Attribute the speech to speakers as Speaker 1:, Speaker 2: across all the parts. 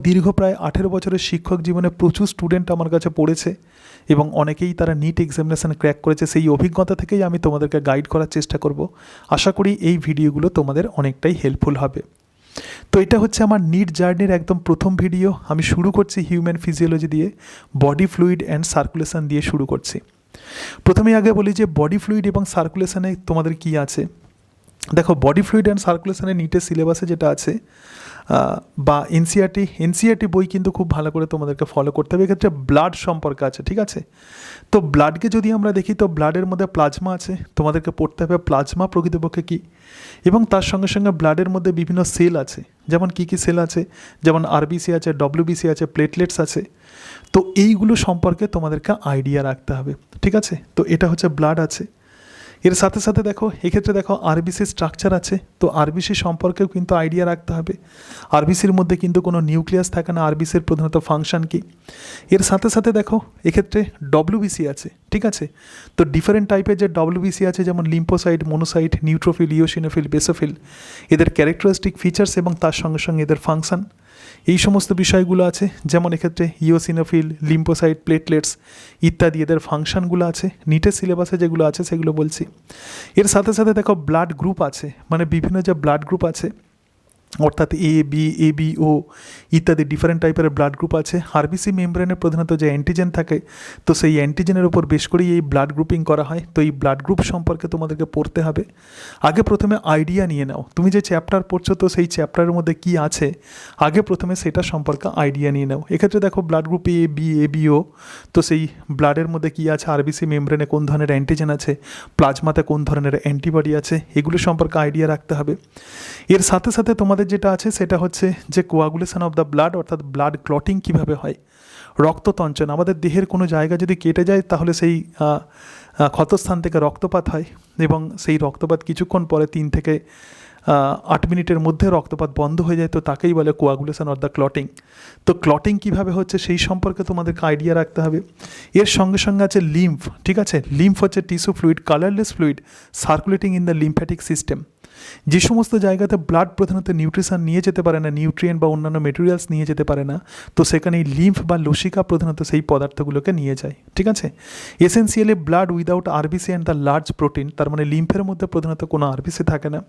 Speaker 1: দীর্ঘ প্রায় 18 বছরের শিক্ষক জীবনে প্রচুর স্টুডেন্ট আমার কাছে পড়েছে এবং অনেকেই তারা নিট এক্সামিনেশান ক্র্যাক করেছে। সেই অভিজ্ঞতা থেকেই আমি তোমাদেরকে গাইড করার চেষ্টা করব। আশা করি এই ভিডিওগুলো তোমাদের অনেকটাই হেল্পফুল হবে। তো এটা হচ্ছে আমার নিট জার্নির একদম প্রথম ভিডিও। আমি শুরু করছি হিউম্যান ফিজিওলজি দিয়ে, বডি ফ্লুইড অ্যান্ড সার্কুলেশন দিয়ে শুরু করছি। প্রথমেই আগে বলি যে বডি ফ্লুইড এবং সার্কুলেশনে তোমাদের কি আছে। দেখো, বডি ফ্লুইড অ্যান্ড সার্কুলেশনে নিটের সিলেবাসে যেটা আছে বা এনসিআরটি বই কিন্তু খুব ভালো করে তোমাদেরকে ফলো করতে হবে। এক্ষেত্রে ব্লাড সম্পর্কে আছে, ঠিক আছে। তো ব্লাডকে যদি আমরা দেখি তো ব্লাডের মধ্যে প্লাজমা আছে, তোমাদেরকে পড়তে হবে প্লাজমা প্রকৃতপক্ষে কী, এবং তার সঙ্গে সঙ্গে ব্লাডের মধ্যে বিভিন্ন সেল আছে, যেমন কী কী সেল আছে, যেমন আরবিসি আছে, ডব্লিউবিসি আছে, প্লেটলেটস আছে। তো এইগুলো সম্পর্কে তোমাদেরকে আইডিয়া রাখতে হবে, ঠিক আছে। তো এটা হচ্ছে ব্লাড আছে। এর সাথে সাথে দেখো, এক্ষেত্রে দেখো আরবিসির স্ট্রাকচার আছে, তো আরবিসি সম্পর্কেও কিন্তু আইডিয়া রাখতে হবে। আরবিসির মধ্যে কিন্তু কোনো নিউক্লিয়াস থাকে না, আরবিসির প্রধানত ফাংশন কী। এর সাথে সাথে দেখো এক্ষেত্রে ডব্লিউবিসি আছে, ঠিক আছে। তো ডিফারেন্ট টাইপের যে ডব্লিউবিসি আছে, যেমন lymphocyte, monocyte, neutrophil, eosinophil, basophil, এদের ক্যারেক্টারিস্টিক ফিচার্স এবং তার সঙ্গে সঙ্গে এদের ফাংশন, এই সমস্ত বিষয়গুলো আছে। যেমন এক্ষেত্রে ইওসিনোফিল, লিম্ফোসাইট, প্লেটলেটস ইত্যাদি এদের ফাংশনগুলো আছে। নিটের সিলেবাসে যেগুলো আছে সেগুলো বলছি। এর সাথে সাথে দেখো ব্লাড গ্রুপ আছে, মানে বিভিন্ন যে ব্লাড গ্রুপ আছে, অর্থাৎ এ বি ও ইত্যাদি ডিফারেন্ট টাইপের ব্লাড গ্রুপ আছে। আরবিসি মেমব্রেনে প্রধানত যে অ্যান্টিজেন থাকে, তো সেই অ্যান্টিজেনের উপর বেশ করেই এই ব্লাড গ্রুপিং করা হয়। তো এই ব্লাড গ্রুপ সম্পর্কে তোমাদেরকে পড়তে হবে। আগে প্রথমে আইডিয়া নিয়ে নাও, তুমি যে চ্যাপ্টার পড়ছো তো সেই চ্যাপ্টারের মধ্যে কি আছে, আগে প্রথমে সেটা সম্পর্কে আইডিয়া নিয়ে নাও। এক্ষেত্রে দেখো ব্লাড গ্রুপ এ বি ও, তো সেই ব্লাডের মধ্যে কি আছে, আরবিসি মেমব্রেনে কোন ধরনের অ্যান্টিজেন আছে, প্লাজমাতে কোন ধরনের অ্যান্টিবডি আছে, এগুলো সম্পর্কে আইডিয়া রাখতে হবে। এর সাথে সাথে তোমাদের যেটা আছে সেটা হচ্ছে যে কোয়াগুলেশন অফ দ্য ব্লাড, অর্থাৎ ব্লাড ক্লটিং কীভাবে হয়, রক্ততঞ্চন। আমাদের দেহের কোনো জায়গা যদি কেটে যায় তাহলে সেই ক্ষতস্থান থেকে রক্তপাত হয়, এবং সেই রক্তপাত কিছুক্ষণ পরে 3 থেকে 8 মিনিটের মধ্যে রক্তপাত বন্ধ হয়ে যায়, তো তাকেই বলে কোয়াগুলেশন অফ দ্য ক্লটিং। তো ক্লটিং কীভাবে হচ্ছে সেই সম্পর্কে তোমাদেরকে আইডিয়া রাখতে হবে। এর সঙ্গে সঙ্গে আছে লিম্ফ, ঠিক আছে। লিম্ফ হচ্ছে tissue fluid, colourless fluid circulating in the lymphatic system. যে সমস্ত জায়গাতে ব্লাড প্রধানত নিউট্রিশন নিয়ে যেতে পারে না, নিউট্রিয়েন্ট বা অন্যান্য মেটেরিয়ালস নিয়ে যেতে পারে না, তো সেখানে এই লিম্ফ বা লসিকা প্রধানত সেই পদার্থগুলোকে নিয়ে যায়, ঠিক আছে। Essentially blood without RBC and the large protein, তার মানে লিম্ফের মধ্যে প্রধানত কোনো আরবিসি থাকে না,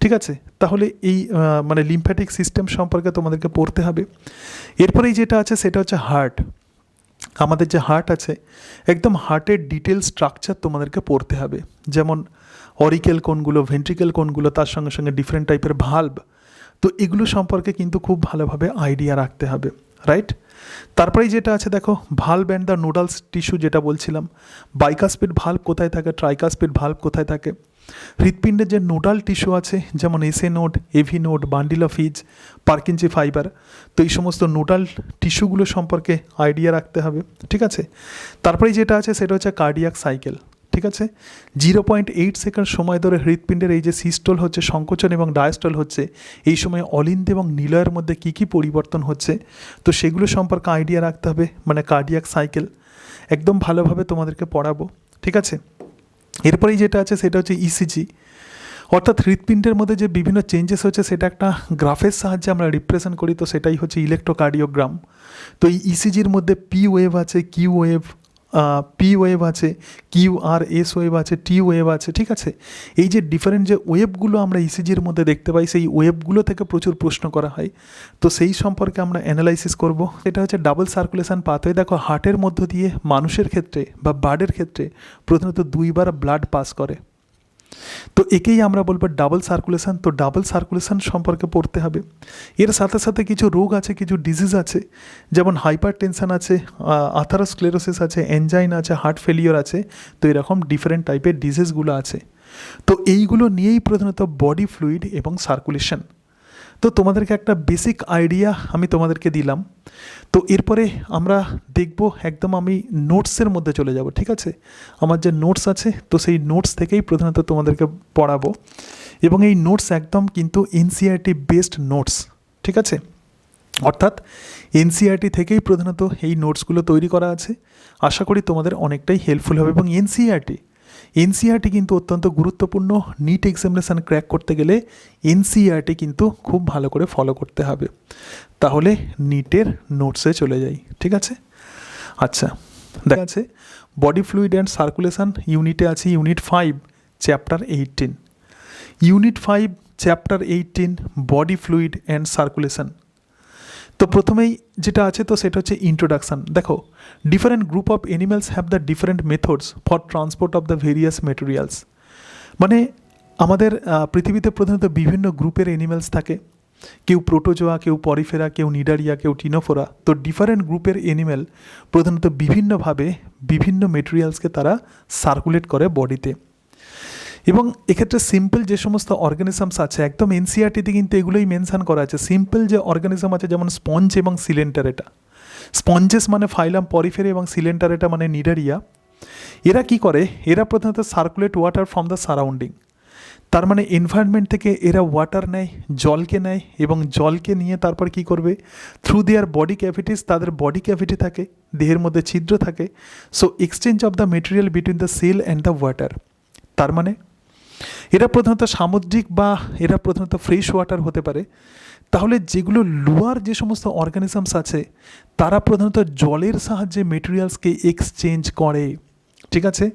Speaker 1: ঠিক আছে। তাহলে এই মানে লিম্ফ্যাটিক সিস্টেম সম্পর্কে তোমাদেরকে পড়তে হবে। এরপরেই যেটা আছে সেটা হচ্ছে হার্ট। আমাদের যে হার্ট আছে, একদম হার্টের ডিটেল স্ট্রাকচার তোমাদেরকে পড়তে হবে, যেমন অরিকেল কোনগুলো, ভেন্ট্রিকেল কোনগুলো, তার সঙ্গে সঙ্গে ডিফারেন্ট টাইপের ভাল্ব। তো এগুলো সম্পর্কে কিন্তু খুব ভালোভাবে আইডিয়া রাখতে হবে, রাইট। তারপরেই যেটা আছে দেখো ভাল্ব অ্যান্ড দ্য নোডালস টিস্যু, যেটা বলছিলাম, বাইকাসপিড ভাল্ব কোথায় থাকে, ট্রাইকাসপিড ভাল্ব কোথায় থাকে। হৃৎপিণ্ডের যে নোডাল টিস্যু আছে, যেমন SA node, AV node, bundle of His, Purkinje fibre, তো এই সমস্ত নোডাল টিস্যুগুলো সম্পর্কে আইডিয়া রাখতে হবে, ঠিক আছে। তারপরেই যেটা আছে সেটা হচ্ছে কার্ডিয়াক সাইকেল, ঠিক আছে। 0.8 সেকেন্ড সময় ধরে হৃৎপিণ্ডের এই যে সিস্টোল হচ্ছে, সংকোচন এবং ডায়াস্টল হচ্ছে, এই সময় অলিন্দ এবং নিলয়ের মধ্যে কী কী পরিবর্তন হচ্ছে, তো সেগুলো সম্পর্কে আইডিয়া রাখতে হবে, মানে কার্ডিয়াক সাইকেল একদম ভালোভাবে তোমাদেরকে পড়াবো, ঠিক আছে। এরপরেই যেটা আছে সেটা হচ্ছে ইসিজি, অর্থাৎ হৃৎপিণ্ডের মধ্যে যে বিভিন্ন চেঞ্জেস হচ্ছে সেটা একটা গ্রাফের সাহায্যে আমরা রিপ্রেজেন্ট করি, তো সেটাই হচ্ছে ইলেকট্রোকার্ডিওগ্রাম। তো এই ইসিজির মধ্যে পি ওয়েভ আছে, পি ওয়েভ আছে, কিউআরএস ওয়েভ আছে, টি ওয়েভ আছে, ঠিক আছে। এই যে ডিফারেন্ট যে ওয়েভগুলো আমরা ইসিজির মধ্যে দেখতে পাই, সেই ওয়েভগুলো থেকে প্রচুর প্রশ্ন করা হয়, তো সেই সম্পর্কে আমরা অ্যানালাইসিস করব। এটা হচ্ছে ডাবল সার্কুলেশন পাথওয়ে। দেখো হার্টের মধ্য দিয়ে মানুষের ক্ষেত্রে বা ব্লাডের ক্ষেত্রে প্রধানত 2 বার ব্লাড পাস করে, তো একেই আমরা বলবো ডাবল সার্কুলেশন। তো ডাবল সার্কুলেশন সম্পর্কে পড়তে হবে। এর সাথে সাথে কিছু রোগ আছে, কিছু ডিজিজ আছে, যেমন হাইপার টেনশন আছে, আথারোস্ক্লেরোসিস আছে, এনজাইন আছে, হার্ট ফেলিওর আছে, তো এরকম ডিফারেন্ট টাইপের ডিজিজগুলো আছে। তো এইগুলো নিয়েই প্রধানত বডি ফ্লুইড এবং সার্কুলেশন। তো তোমাদেরকে একটা বেসিক আইডিয়া আমি তোমাদেরকে দিলাম। তো এরপরে আমরা দেখব, একদম আমি নোটসের মধ্যে চলে যাব, ঠিক আছে। আমার যে নোটস আছে, তো সেই নোটস থেকেই প্রধানত তোমাদেরকে পড়াবো, এবং এই নোটস একদম কিন্তু এনসিআরটি বেসড নোটস, ঠিক আছে। অর্থাৎ এনসিআরটি থেকেই প্রধানত এই নোটসগুলো তৈরি করা আছে। আশা করি তোমাদের অনেকটাই হেল্পফুল হবে। এবং এনসিআরটি এনসিইআরটি কিন্তু অত্যন্ত গুরুত্বপূর্ণ। নিট এক্সামিনেশান ক্র্যাক করতে গেলে এনসিইআরটি কিন্তু খুব ভালো করে ফলো করতে হবে। তাহলে নিটের নোটসে চলে যাই, ঠিক আছে? আচ্ছা, দেখা আছে বডি ফ্লুইড অ্যান্ড সার্কুলেশন ইউনিটে আছে unit 5 chapter 18। Unit 5 chapter 18 body fluid and circulation. তো প্রথমেই যেটা আছে তো সেটা হচ্ছে ইন্ট্রোডাকশান। দেখো, different group of animals have the different methods for transport of the various materials. মানে আমাদের পৃথিবীতে প্রধানত বিভিন্ন গ্রুপের অ্যানিমেলস থাকে, কেউ প্রোটোজোয়া, কেউ পরিফেরা, কেউ নিডারিয়া, কেউ টিনোফোরা। তো ডিফারেন্ট গ্রুপের অ্যানিমেল প্রধানত বিভিন্নভাবে বিভিন্ন মেটেরিয়ালসকে তারা সার্কুলেট করে বডিতে। এবং এক্ষেত্রে সিম্পল যে সমস্ত অর্গানিজমস আছে, একদম এনসিইআরটিতে কিন্তু এগুলোই মেনশান করা আছে। সিম্পল যে অর্গানিজম আছে যেমন স্পঞ্জ এবং সিলেন্টারেটা। স্পঞ্জেস মানে ফাইলাম পরিফেরা এবং সিলেন্টারেটা মানে নিডারিয়া। এরা কি করে? এরা প্রধানত circulate water from the surrounding. তার মানে এনভায়রনমেন্ট থেকে এরা ওয়াটার নেয়, জলকে নেয়, এবং জলকে নিয়ে তারপর কি করবে? থ্রু দেয়ার বডি ক্যাভিটিস, তাদের বডি ক্যাভিটি থাকে, দেহের মধ্যে ছিদ্র থাকে। So exchange of the material between the cell and the water. তার মানে এরা প্রধানত সামুদ্রিক বা এরা প্রধানত ফ্রেশ ওয়াটার হতে পারে। তাহলে যেগুলো লোয়ার যে সমস্ত অর্গানিজমস আছে তারা প্রধানত জলের সাহায্যে মেটেরিয়ালসকে এক্সচেঞ্জ করে, ঠিক আছে?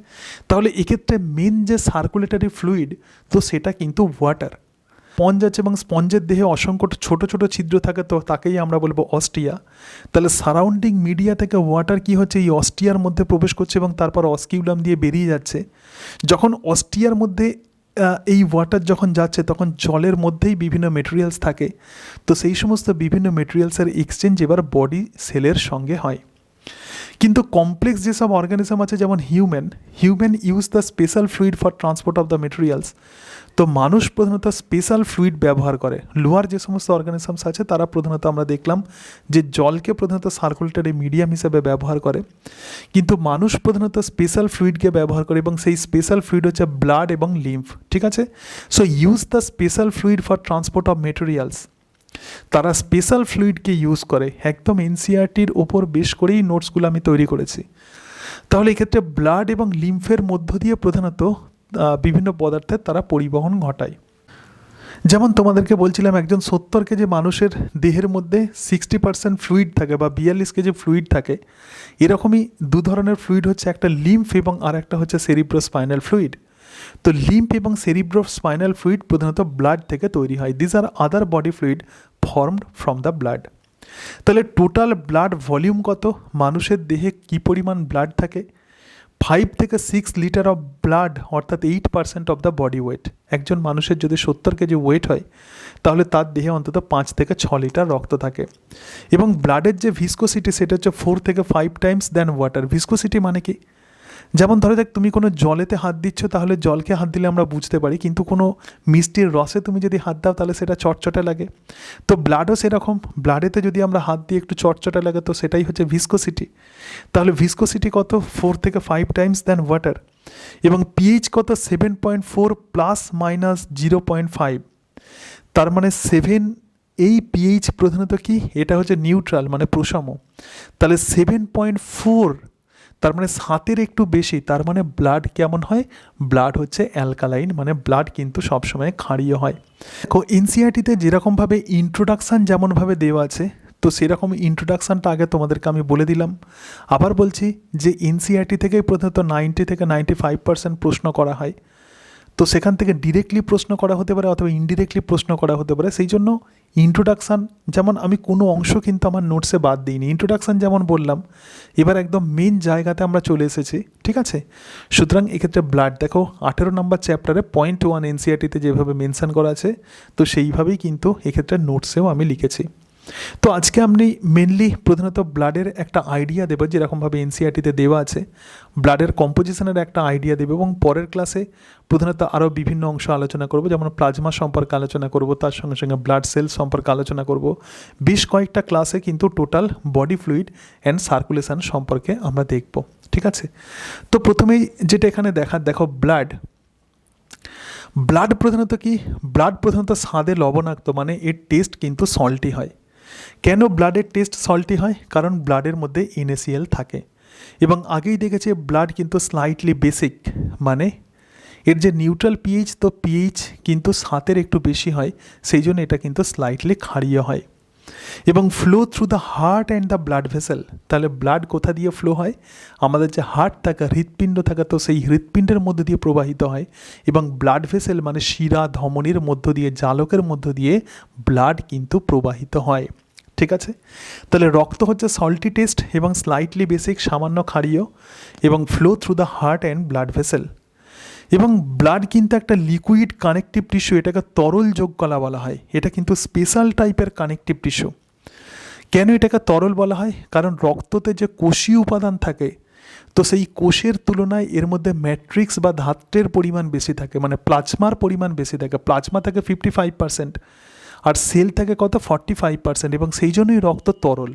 Speaker 1: তাহলে এক্ষেত্রে মেন যে সার্কুলেটরি ফ্লুইড তো সেটা কিন্তু ওয়াটার। স্পঞ্জ আছে এবং স্পঞ্জের দেহে অসংখ্য ছোট ছোট ছিদ্র থাকে, তো তাকেই আমরা বলবো অস্টিয়া। তাহলে সারাউন্ডিং মিডিয়া থেকে ওয়াটার কি হচ্ছে? এই অস্টিয়ার মধ্যে প্রবেশ করছে এবং তারপর অস্কিউলাম দিয়ে বেরিয়ে যাচ্ছে। যখন অস্টিয়ার মধ্যে এই ওয়াটার যখন যাচ্ছে তখন জলের মধ্যেই বিভিন্ন মেটেরিয়ালস থাকে। তো সেই সমস্ত বিভিন্ন মেটেরিয়ালসের এক্সচেঞ্জ এবার বডি সেলের সঙ্গে হয়। কিন্তু কমপ্লেক্স যেসব অর্গানিজম আছে যেমন human use the special fluid for transport of the materials. তো মানুষ প্রধানত স্পেশাল ফ্লুইড ব্যবহার করে। লোয়ার যে সমস্ত অর্গানিজমস আছে তারা প্রধানত আমরা দেখলাম যে জলকে প্রধানত সার্কুলেটরি মিডিয়াম হিসেবে ব্যবহার করে, কিন্তু মানুষ প্রধানত স্পেশাল ফ্লুইডকে ব্যবহার করে, এবং সেই স্পেশাল ফ্লুইড হচ্ছে ব্লাড এবং লিম্ফ, ঠিক আছে? So use the special fluid for transport of materials. তারা স্পেশাল ফ্লুইডকে ইউজ করে। একদম এনসিইআরটির ওপর বেশ করেই নোটসগুলো আমি তৈরি করেছি। তাহলে এক্ষেত্রে ব্লাড এবং লিম্ফের মধ্য দিয়ে প্রধানত বিভিন্ন পদার্থের তারা পরিবহন ঘটায়। যেমন তোমাদেরকে বলছিলাম একজন 70 কেজি মানুষের দেহের মধ্যে 60% ফ্লুইড থাকে বা 42 কেজি ফ্লুইড থাকে। এরকমই দু ধরনের ফ্লুইড হচ্ছে, একটা লিম্ফ এবং আর একটা হচ্ছে সেরিব্রোস্পাইনাল ফ্লুইড। তো লিম্ফ এবং সেরিব্রোস্পাইনাল ফ্লুইড প্রধানত ব্লাড থেকে তৈরি হয়। This are other body fluid formed from the blood. তাহলে টোটাল ব্লাড ভলিউম কত? মানুষের দেহে কি পরিমাণ ব্লাড থাকে? 5 থেকে 6 লিটার অফ ব্লাড, অর্থাৎ 8% অফ দ্য বডি ওয়েট। একজন মানুষের যদি 70 কেজি ওয়েট হয় তাহলে তার দেহে অন্তত 5 থেকে 6 লিটার রক্ত থাকে। এবং ব্লাডের যে ভিসকোসিটি সেটা হচ্ছে 4 থেকে 5 টাইমস দ্যান ওয়াটার। ভিসকোসিটি মানে কি? যেমন ধরো দেখ, তুমি কোনো জলেতে হাত দিচ্ছ, তাহলে জলকে হাত দিলে আমরা বুঝতে পারি, কিন্তু কোনো মিষ্টির রসে তুমি যদি হাত দাও তাহলে সেটা চটচটে লাগে। তো ব্লাডও সেরকম, ব্লাডেতে যদি আমরা হাত দিয়ে একটু চটচটে লাগে তো সেটাই হচ্ছে ভিসকোসিটি। তাহলে ভিসকোসিটি কত? 4 থেকে 5 টাইমস দ্যান ওয়াটার। এবং পিএইচ কত? 7.4 প্লাস মাইনাস 0.5। তার মানে 7। এই পিএইচ প্রধানত কি? এটা হচ্ছে নিউট্রাল মানে প্রশম। তাহলে 7.4 তার মানে 7-এর একটু বেশি। তার মানে ব্লাড কেমন হয়? ব্লাড হচ্ছে অ্যালকালাইন, মানে ব্লাড কিন্তু সবসময় ক্ষারীয় হয়। দেখো, এনসিইআরটিতে যেরকমভাবে ইন্ট্রোডাকশান যেমনভাবে দেওয়া আছে তো সেরকম ইন্ট্রোডাকশানটা আগে তোমাদেরকে আমি বলে দিলাম। আবার বলছি যে এনসিইআরটি থেকে প্রধানত 90 থেকে 95% প্রশ্ন করা হয়। তো সেখান থেকে ডিরেক্টলি প্রশ্ন করা হতে পারে অথবা ইনডিরেক্টলি প্রশ্ন করা হতে পারে। সেই জন্য ইন্ট্রোডাকশান যেমন আমি কোনো অংশ কিন্তু আমার নোটসে বাদ দিইনি। ইন্ট্রোডাকশান যেমন বললাম, এবার একদম মেন জায়গাতে আমরা চলে এসেছি, ঠিক আছে? সুতরাং এক্ষেত্রে ব্লাড দেখো 18 নম্বর চ্যাপ্টারে পয়েন্ট 1 এনসিইআরটিতে যেভাবে মেনশন করা আছে তো সেইভাবেই কিন্তু এক্ষেত্রে নোটসেও আমি লিখেছি। তো আজকে আমি মেনলি প্রধানত ব্লাডের একটা আইডিয়া দেবো, যেরকমভাবে এনসিইআরটিতে দেওয়া আছে ব্লাডের কম্পোজিশনের একটা আইডিয়া দেবো, এবং পরের ক্লাসে প্রধানত আরও বিভিন্ন অংশ আলোচনা করব, যেমন প্লাজমা সম্পর্কে আলোচনা করব, তার সঙ্গে সঙ্গে ব্লাড সেল সম্পর্কে আলোচনা করব। বেশ কয়েকটা ক্লাসে কিন্তু total body fluid and circulation সম্পর্কে আমরা দেখব, ঠিক আছে? তো প্রথমেই যেটা এখানে দেখো ব্লাড প্রধানত কি? ব্লাড প্রধানত স্বাদে লবণাক্ত, মানে এর টেস্ট কিন্তু সল্টি হয়। কেন ব্লাডের টেস্ট সল্টি হয়? কারণ ব্লাডের মধ্যে NaCl থাকে। এবং আগেই দেখেছি ব্লাড কিন্তু স্লাইটলি বেসিক, মানে এর যে নিউট্রাল পিএইচ, তো পিএইচ কিন্তু 7-এর একটু বেশি হয়, সেই জন্য এটা কিন্তু স্লাইটলি ক্ষারীয় হয়। এবং flow through the heart and the blood vessel, তাহলে ব্লাড কোথা দিয়ে ফ্লো হয়? আমাদের যে হার্ট থাকে, হৃৎপিণ্ড থাকে, তো সেই হৃৎপিণ্ডের মধ্যে দিয়ে প্রবাহিত হয়। এবং ব্লাড ভেসেল মানে শিরা ধমনির মধ্য দিয়ে, জালকের মধ্য দিয়ে ব্লাড কিন্তু প্রবাহিত হয়। ঠিক আছে, তাহলে রক্ত হচ্ছে সল্টি টেস্ট এবং স্লাইটলি বেসিক, সামান্য ক্ষারীয়, এবং flow through the heart and blood vessel. এবং ব্লাড কিন্তু একটা লিকুইড কানেকটিভ টিস্যু, এটাকে তরল যোগ কলা বলা হয়। এটা কিন্তু স্পেশাল টাইপের কানেকটিভ টিস্যু। কেন এটাকে তরল বলা হয়? কারণ রক্ততে যে কোষীয় উপাদান থাকে, তো সেই কোষের তুলনায় এর মধ্যে ম্যাট্রিক্স বা ধাত্রের পরিমাণ বেশি থাকে, মানে প্লাজমার পরিমাণ বেশি থাকে। প্লাজমা থাকে 55%, আর সেল থাকে কত? 45%, এবং সেই জন্যই রক্ত তরল।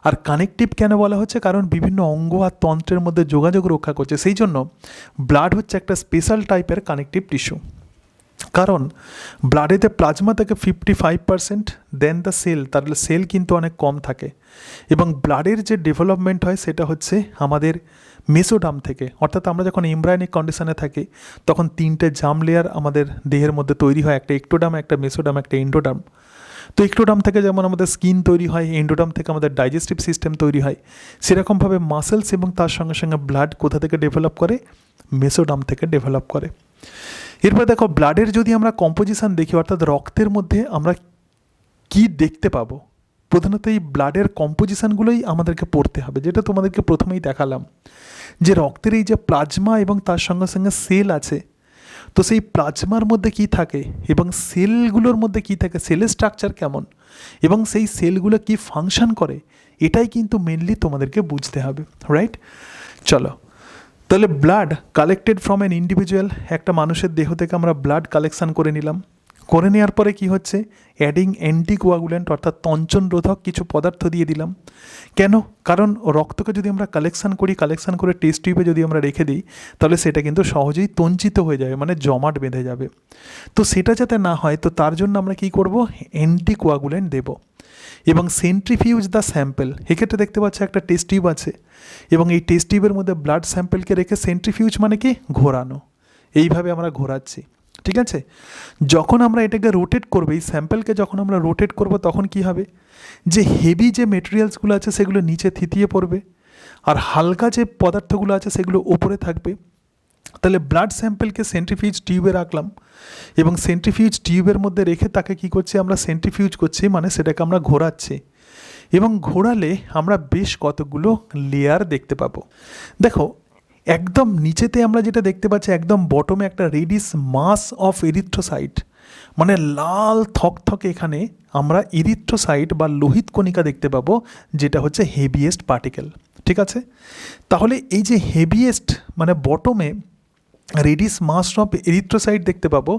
Speaker 1: আর কানেকটিভ কেন বলা হচ্ছে? কারণ বিভিন্ন অঙ্গ আর তন্ত্রের মধ্যে যোগাযোগ রক্ষা করছে, সেই জন্য ব্লাড হচ্ছে একটা স্পেশাল টাইপের কানেকটিভ টিস্যু। কারণ ব্লাডেতে প্লাজমা থাকে 55%, দেন দ্য সেল, তাহলে সেল কিন্তু অনেক কম থাকে। এবং ব্লাডের যে ডেভেলপমেন্ট হয় সেটা হচ্ছে আমাদের মেসোডাম থেকে, অর্থাৎ আমরা যখন এমব্রায়োনিক কন্ডিশনে থাকি তখন 3টে জার্ম লেয়ার আমাদের দেহের মধ্যে তৈরি হয়, একটা একটোডাম, একটা মেসোডাম, একটা এন্ডোডাম। তো একটোডাম থেকে যেমন আমাদের স্কিন তৈরি হয়, এন্ডোডাম থেকে আমাদের ডাইজেস্টিভ সিস্টেম তৈরি হয়, সেরকমভাবে মাসেলস এবং তার সঙ্গে সঙ্গে ব্লাড কোথা থেকে ডেভেলপ করে? মেসোডাম থেকে ডেভেলপ করে। এরপর দেখো ব্লাডের যদি আমরা কম্পোজিশন দেখি, অর্থাৎ রক্তের মধ্যে আমরা কি দেখতে পাবো, প্রধানত এই ব্লাডের কম্পোজিশনগুলোই আমাদেরকে পড়তে হবে, যেটা তোমাদেরকে প্রথমেই দেখালাম যে রক্তের এই যে প্লাজমা এবং তার সঙ্গে সঙ্গে সেল আছে, তো সেই প্লাজমার মধ্যে কি থাকে এবং সেলগুলোর মধ্যে কি থাকে, সেলের স্ট্রাকচার কেমন এবং সেই সেলগুলো কি ফাংশন করে, এটাই কিন্তু মেনলি তোমাদেরকে বুঝতে হবে, রাইট? চলো, তাহলে blood collected from an individual, একটা মানুষের দেহ থেকে আমরা ব্লাড কালেকশান করে নিলাম। করে নেওয়ার পরে কি হচ্ছে? অ্যাডিং অ্যান্টিকোয়াগুলেন্ট, অর্থাৎ তঞ্চন রোধক কিছু পদার্থ দিয়ে দিলাম। কেন? কারণ রক্তকে যদি আমরা কালেকশান করে টেস্ট টিউবে যদি আমরা রেখে দিই, তাহলে সেটা কিন্তু সহজেই তঞ্চিত হয়ে যাবে, মানে জমাট বেঁধে যাবে। তো সেটা যাতে না হয়, তো তার জন্য আমরা কি করব? অ্যান্টিকোয়াগুলেন্ট দেব। এবং সেন্ট্রিফিউজ দ্য স্যাম্পল, এক্ষেত্রে দেখতে পাচ্ছ একটা টেস্ট টিউব আছে, এবং এই টেস্ট টিউবের মধ্যে ব্লাড স্যাম্পেলকে রেখে সেন্ট্রিফিউজ মানে কি? ঘোরানো। এইভাবে আমরা ঘোরাচ্ছি, ঠিক আছে? যখন আমরা এটাকে রোটেট করবো, এই স্যাম্পেলকে যখন আমরা রোটেট করব, তখন কি হবে? যে হেভি যে মেটেরিয়ালসগুলো আছে সেগুলো নিচে থিতিয়ে পড়বে, আর হালকা যে পদার্থগুলো আছে সেগুলো ওপরে থাকবে। তাহলে ব্লাড স্যাম্পেলকে সেন্ট্রিফিউজ টিউবে রাখলাম, এবং সেন্ট্রিফিউজ টিউবের মধ্যে রেখে তাকে কি করছি? আমরা সেন্ট্রিফিউজ করছি, মানে সেটাকে আমরা ঘোরাচ্ছি। এবং ঘোরালে আমরা বেশ কতগুলো লেয়ার দেখতে পাবো। দেখো একদম নিচেতে আমরা যেটা দেখতে পাচ্ছি, একদম বটমে একটা রেডিশ মাস অফ এরিথ্রোসাইট, মানে লাল থকথকে, এখানে আমরা এরিথ্রোসাইট বা লোহিত কণিকা দেখতে পাবো, যেটা হচ্ছে হেভিয়েস্ট পার্টিকেল, ঠিক আছে? তাহলে এই যে হেভিয়েস্ট মানে বটমে রেডিশ মাস অফ এরিথ্রোসাইট দেখতে পাবো,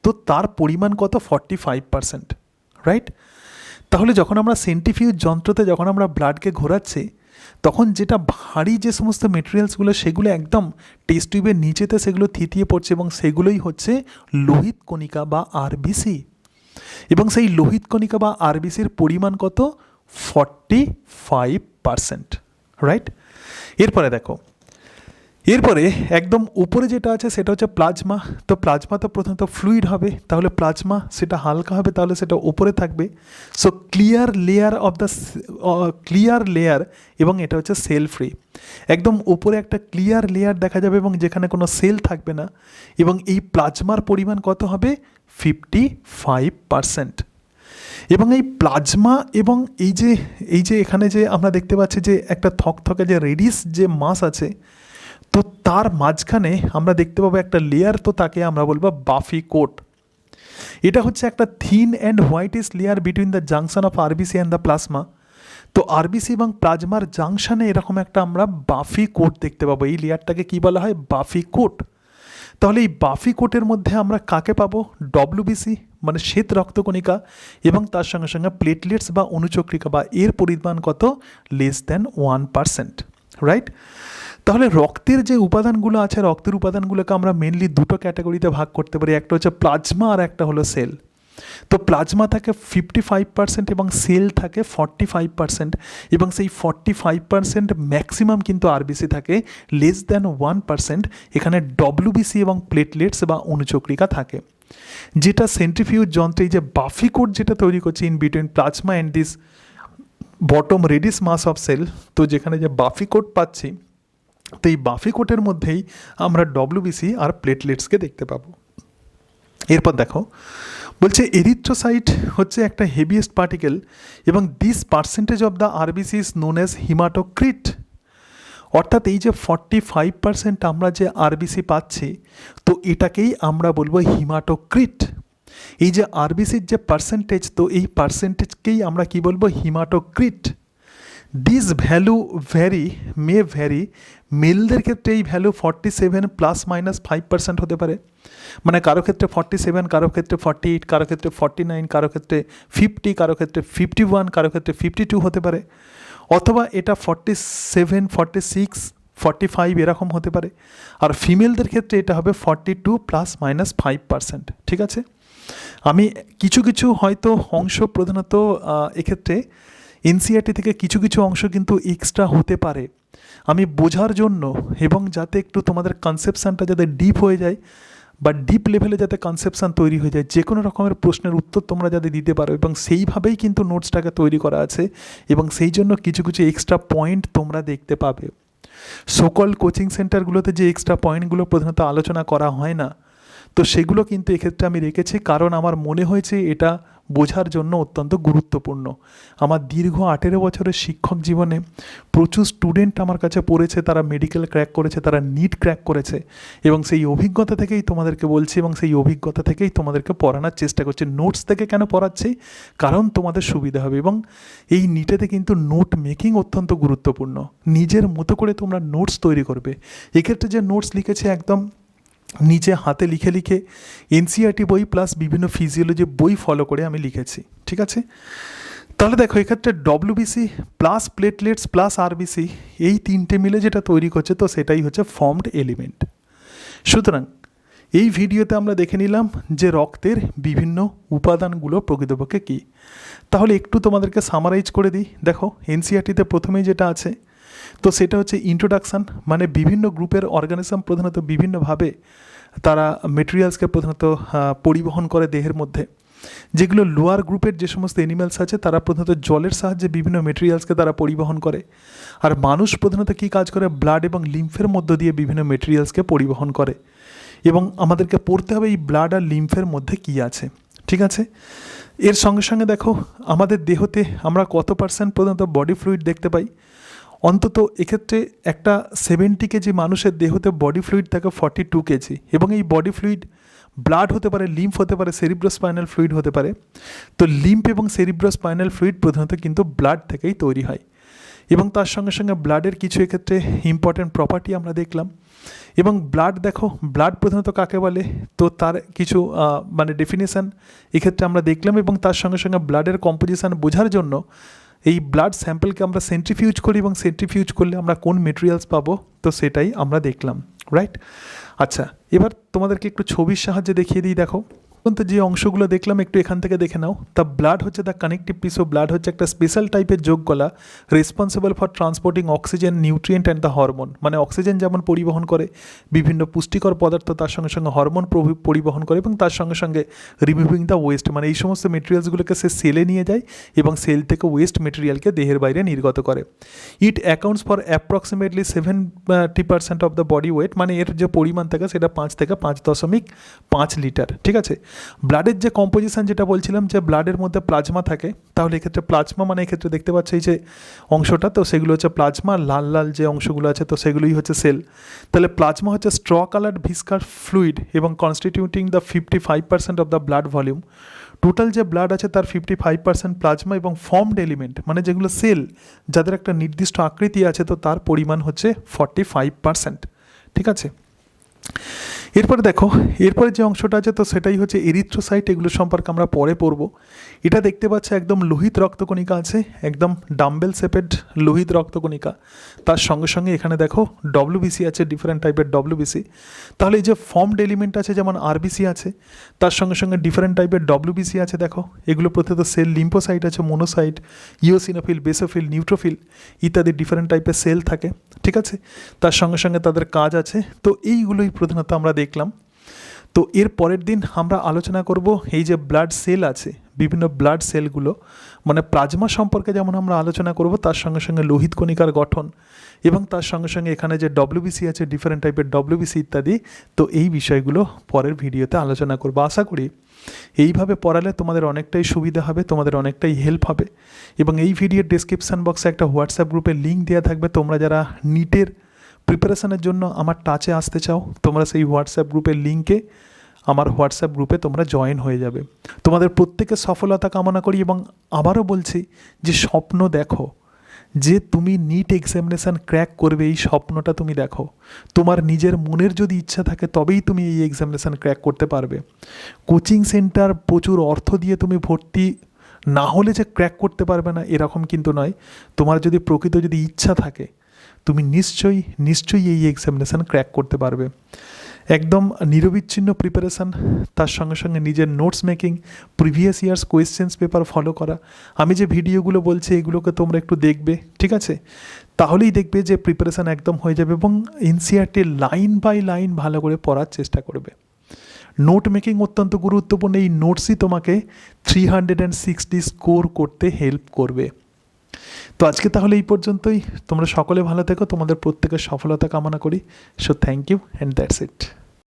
Speaker 1: তো তার পরিমাণ কত? 45%, রাইট? তাহলে যখন আমরা সেন্ট্রিফিউজ যন্ত্রতে যখন আমরা ব্লাডকে ঘোরাচ্ছি, তখন যেটা ভারী যে সমস্ত মেটেরিয়ালসগুলো সেগুলো একদম টেস্ট টিউবের নিচেতে সেগুলো থিতিয়ে পড়ছে, এবং সেগুলোই হচ্ছে লোহিত কণিকা বা আরবিসি। এবং সেই লোহিত কণিকা বা আরবিসির পরিমাণ কত? 45%, রাইট? এরপরে দেখো, এরপরে একদম উপরে যেটা আছে সেটা হচ্ছে প্লাজমা। তো প্লাজমা তো প্রথমত ফ্লুইড হবে, তাহলে প্লাজমা সেটা হালকা হবে, তাহলে সেটা উপরে থাকবে। সো ক্লিয়ার লেয়ার, এবং এটা হচ্ছে সেল ফ্রি। একদম উপরে একটা ক্লিয়ার লেয়ার দেখা যাবে, এবং যেখানে কোনো সেল থাকবে না। এবং এই প্লাজমার পরিমাণ কত হবে? 55%। এবং এই প্লাজমা এবং এই যে এখানে যে আমরা দেখতে পাচ্ছি যে একটা থকথকে যে রেডিশ যে মাস আছে, তো তার মাঝখানে আমরা দেখতে পাবো একটা লেয়ার, তো তাকে আমরা বলবো বাফি কোট। এটা হচ্ছে একটা thin and whitish layer between the junction of RBC and the plasma. তো আরবিসি এবং প্লাজমার জাংশনে এরকম একটা আমরা বাফি কোট দেখতে পাবো। এই লেয়ারটাকে কি বলা হয়? বাফি কোট। তাহলে এই বাফি কোটের মধ্যে আমরা কাকে পাবো? ডব্লিউবিসি মানে শ্বেত রক্তকণিকা, এবং তার সঙ্গে সঙ্গে প্লেটলেটস বা অনুচক্রিকা, বা এর পরিমাণ কত? Less than 1%, right? তাহলে রক্তের যে উপাদানগুলো আছে, রক্তের উপাদানগুলোকে আমরা মেনলি দুটো ক্যাটাগরিতে ভাগ করতে পারি, একটা হচ্ছে প্লাজমা আর একটা হলো সেল। তো প্লাজমা থাকে 55% এবং সেল থাকে 45%, এবং সেই 45% ম্যাক্সিমাম কিন্তু আরবিসি থাকে, লেস দ্যান 1% এখানে ডব্লিউবিসি এবং প্লেটলেটস বা অনুচক্রিকা থাকে। যেটা সেন্ট্রিফিউজ যন্ত্রে এই যে বাফি কোট যেটা তৈরি করছে in between plasma and this bottom reddish mass of cell, তো যেখানে যে বাফি কোট পাচ্ছি, তো এই বাফি কোটের মধ্যেই আমরা ডব্লিউবিসি আর প্লেটলেটসকে দেখতে পাবো। এরপর দেখো বলছে এরিথ্রোসাইট হচ্ছে একটা হেভিয়েস্ট পার্টিকেল এবং this percentage of the RBC is known as haematocrit. অর্থাৎ এই যে 45% আমরা যে আরবিসি পাচ্ছি, তো এটাকেই আমরা বলবো হিমাটোক্রিট। এই যে আরবিসির যে পার্সেন্টেজ, তো এই পার্সেন্টেজকেই আমরা কি বলবো, haematocrit. This value may vary, মেলদের ক্ষেত্রে এই ভ্যালু 47 ±5% হতে পারে, মানে কারো ক্ষেত্রে 47, কারো ক্ষেত্রে 48, কারো ক্ষেত্রে 49, কারো ক্ষেত্রে 50, কারো ক্ষেত্রে 51, কারো ক্ষেত্রে 52 হতে পারে, অথবা এটা 47, 46, 45 এরকম হতে পারে। আর ফিমেলদের ক্ষেত্রে এটা হবে 42 ±5%। ঠিক আছে, আমি কিছু কিছু হয়তো অংশ প্রধানত এক্ষেত্রে এনসিইআরটি থেকে কিছু কিছু অংশ কিন্তু এক্সট্রা হতে পারে, আমি বোঝার জন্য এবং যাতে একটু তোমাদের কনসেপশানটা যাতে ডিপ হয়ে যায় বা ডিপ লেভেলে যাতে কনসেপশান তৈরি হয়ে যায়, যে কোনো রকমের প্রশ্নের উত্তর তোমরা যাতে দিতে পারো, এবং সেইভাবেই কিন্তু নোটসটাকে তৈরি করা আছে, এবং সেই জন্য কিছু কিছু এক্সট্রা পয়েন্ট তোমরা দেখতে পাবে। সকল কোচিং সেন্টারগুলোতে যে এক্সট্রা পয়েন্টগুলো প্রধানত আলোচনা করা হয় না, তো সেগুলো কিন্তু এক্ষেত্রে আমি রেখেছি, কারণ আমার মনে হয়েছে এটা বোঝার জন্য অত্যন্ত গুরুত্বপূর্ণ। আমার দীর্ঘ 18 বছরের শিক্ষক জীবনে প্রচুর স্টুডেন্ট আমার কাছে পড়েছে, তারা মেডিকেল ক্র্যাক করেছে, তারা নিট ক্র্যাক করেছে, এবং সেই অভিজ্ঞতা থেকেই তোমাদেরকে বলছি এবং সেই অভিজ্ঞতা থেকেই তোমাদেরকে পড়ানোর চেষ্টা করছি। নোটস থেকে কেন পড়াচ্ছি, কারণ তোমাদের সুবিধা হবে, এবং এই নিটেতে কিন্তু নোট মেকিং অত্যন্ত গুরুত্বপূর্ণ। নিজের মতো করে তোমরা নোটস তৈরি করবে। এক্ষেত্রে যে নোটস লিখেছে একদম নিচে হাতে লিখে লিখে এনসিইআরটি বই প্লাস বিভিন্ন ফিজিওলজি বই ফলো করে আমি লিখেছি। ঠিক আছে, তাহলে দেখো এক্ষেত্রে WBC plus platelets plus RBC এই তিনটে মিলে যেটা তৈরি করছে, তো সেটাই হচ্ছে ফর্মড এলিমেন্ট। সুতরাং এই ভিডিওতে আমরা দেখে নিলাম যে রক্তের বিভিন্ন উপাদানগুলো প্রকৃতপক্ষে কী। তাহলে একটু তোমাদেরকে সামারাইজ করে দিই। দেখো এনসিইআরটিতে প্রথমেই যেটা আছে, তো সেটা হচ্ছে ইন্ট্রোডাকশান, মানে বিভিন্ন গ্রুপের অর্গানিজম প্রধানত বিভিন্নভাবে তারা মেটেরিয়ালসকে প্রধানত পরিবহন করে দেহের মধ্যে। যেগুলো লোয়ার গ্রুপের যে সমস্ত অ্যানিম্যালস আছে, তারা প্রধানত জলের সাহায্যে বিভিন্ন মেটেরিয়ালসকে তারা পরিবহন করে। আর মানুষ প্রধানত কী কাজ করে, ব্লাড এবং লিম্ফের মধ্য দিয়ে বিভিন্ন মেটেরিয়ালসকে পরিবহন করে, এবং আমাদেরকে পড়তে হবে এই ব্লাড আর লিম্ফের মধ্যে কী আছে। ঠিক আছে, এর সঙ্গে সঙ্গে দেখো আমাদের দেহতে আমরা কত পার্সেন্ট পর্যন্ত বডি ফ্লুইড দেখতে পাই। অন্তত এক্ষেত্রে একটা 70 কেজি মানুষের দেহতে বডি ফ্লুইড থাকে 42 কেজি, এবং এই বডি ফ্লুইড ব্লাড হতে পারে, লিম্ফ হতে পারে, সেরিব্রোস্পাইনাল ফ্লুইড হতে পারে। তো লিম্ফ এবং সেরিব্রোস্পাইনাল ফ্লুইড প্রধানত কিন্তু ব্লাড থেকেই তৈরি হয়, এবং তার সঙ্গে সঙ্গে ব্লাডের কিছু এক্ষেত্রে ইম্পর্টেন্ট প্রপার্টি আমরা দেখলাম। এবং ব্লাড দেখো, ব্লাড প্রধানত কাকে বলে, তো তার কিছু মানে ডেফিনেশান এক্ষেত্রে আমরা দেখলাম, এবং তার সঙ্গে সঙ্গে ব্লাডের কম্পোজিশান বোঝার জন্য এই ব্লাড স্যাম্পেলকে আমরা সেন্ট্রিফিউজ করি, এবং সেন্ট্রিফিউজ করলে আমরা কোন মেটেরিয়ালস পাবো, তো সেটাই আমরা দেখলাম। রাইট, আচ্ছা এবার তোমাদেরকে একটু ছবির সাহায্যে দেখিয়ে দিই। দেখো তো যে অংশগুলো দেখলাম একটু এখান থেকে দেখে নাও। দ্য ব্লাড হচ্ছে the connective piece of blood, হচ্ছে একটা স্পেশাল টাইপের যোগকলা, responsible for transporting oxygen, nutrient and the hormone, মানে অক্সিজেন যেমন পরিবহন করে বিভিন্ন পুষ্টিকর পদার্থ, তার সঙ্গে সঙ্গে হরমোন পরিবহন করে, এবং তার সঙ্গে সঙ্গে রিমুভিং দ্য ওয়েস্ট, মানে এই সমস্ত মেটেরিয়ালসগুলোকে সে সেলে নিয়ে যায় এবং সেল থেকে ওয়েস্ট মেটেরিয়ালকে দেহের বাইরে নির্গত করে। It accounts for approximately 70% of the body weight, মানে এর যে পরিমাণ থাকে সেটা 5 থেকে 5.5 লিটার। ঠিক আছে, ব্লাডের যে কম্পোজিশন যেটা বলছিলাম, যে ব্লাডের মধ্যে প্লাজমা থাকে, তাহলে এক্ষেত্রে প্লাজমা মানে এক্ষেত্রে দেখতে পাচ্ছ এই যে অংশটা, তো সেগুলো হচ্ছে প্লাজমা, লাল লাল যে অংশগুলো আছে তো সেগুলোই হচ্ছে সেল। তাহলে প্লাজমা হচ্ছে স্ট্র কালার্ড ভিসকার ফ্লুইড এবং constituting the 55% of the blood volume. Total যে ব্লাড আছে তার 55% প্লাজমা, এবং ফর্মড এলিমেন্ট মানে যেগুলো সেল, যাদের একটা নির্দিষ্ট আকৃতি আছে, তো তার পরিমাণ হচ্ছে 45%। ঠিক আছে, এরপরে দেখো, এরপরে যে অংশটা আছে তো সেটাই হচ্ছে এরিথ্রোসাইট। এগুলো সম্পর্কে আমরা পরে পড়ব। এটা দেখতে পাচ্ছ একদম লোহিত রক্তকণিকা আছে, একদম ডাম্বেল শেপেড লোহিত রক্তকণিকা। তার সঙ্গে সঙ্গে এখানে দেখো ডব্লিউবিসি আছে, ডিফারেন্ট টাইপের ডব্লিউবিসি। তাহলে এই যে ফর্মড এলিমেন্ট আছে যেমন আরবিসি আছে, তার সঙ্গে সঙ্গে ডিফারেন্ট টাইপের ডব্লিউবিসি আছে। দেখো এগুলো প্রথমত সেল লিম্ফোসাইট আছে, মোনোসাইট, ইওসিনোফিল, বেসোফিল, নিউট্রোফিল ইত্যাদি ডিফারেন্ট টাইপের সেল থাকে, ঠিক আছে। তার সঙ্গে সঙ্গে তাদের কাজ আছে। তো এইগুলোই প্রধানত আমরা দেখলাম। তো এর পরের দিন আমরা আলোচনা করব এই যে ব্লাড সেল আছে, বিভিন্ন ব্লাড সেলগুলো মানে প্লাজমা সম্পর্কে যেমন আমরা আলোচনা করব, তার সঙ্গে সঙ্গে লোহিত কণিকার গঠন এবং তার সঙ্গে সঙ্গে এখানে যে ডব্লিউবিসি আছে, ডিফারেন্ট টাইপের ডব্লিউবিসি ইত্যাদি। তো এই বিষয়গুলো পরের ভিডিওতে আলোচনা করব। আশা করি এইভাবে পড়ালে তোমাদের অনেকটাই সুবিধা হবে, তোমাদের অনেকটাই হেল্প হবে। এবং এই ভিডিওর ডেসক্রিপশান বক্সে একটা হোয়াটসঅ্যাপ গ্রুপের লিঙ্ক দেওয়া থাকবে। তোমরা যারা নিটের প্রিপারেশনের জন্য আমার টাচে আসতে চাও, তোমরা সেই হোয়াটসঅ্যাপ গ্রুপের লিঙ্কে আমার হোয়াটসঅ্যাপ গ্রুপে তোমরা জয়েন হয়ে যাবে। তোমাদের প্রত্যেকের সফলতা কামনা করি এবং আবারও বলছি যে স্বপ্ন দেখো, যে তুমি নিট এক্সামিনেশান ক্র্যাক করবে, এই স্বপ্নটা তুমি দেখো। তোমার নিজের মনের যদি ইচ্ছা থাকে তবেই তুমি এই এক্সামিনেশান ক্র্যাক করতে পারবে। কোচিং সেন্টার প্রচুর অর্থ দিয়ে তুমি ভর্তি না হলে যে ক্র্যাক করতে পারবে না এরকম কিন্তু নয়। তোমার যদি প্রকৃত যদি ইচ্ছা থাকে তুমি নিশ্চয়ই এই এক্সামিনেশান ক্র্যাক করতে পারবে। একদম নিরবিচ্ছিন্ন প্রিপারেশান, তার সঙ্গে সঙ্গে নিজের notes making, previous years questions paper follow করা। আমি যে ভিডিওগুলো বলছি এগুলোকে তোমরা একটু দেখবে, ঠিক আছে। তাহলেই দেখবে যে প্রিপারেশান একদম হয়ে যাবে এবং এনসিইআরটি লাইন বাই লাইন ভালো করে পড়ার চেষ্টা করবে। নোট মেকিং অত্যন্ত গুরুত্বপূর্ণ। এই নোটসই তোমাকে 360 স্কোর করতে হেল্প করবে। তো আজকে তাহলে এই পর্যন্তই। তোমরা সকলে ভালো থেকো, তোমাদের প্রত্যেকের সফলতা কামনা করি। So thank you and that's it.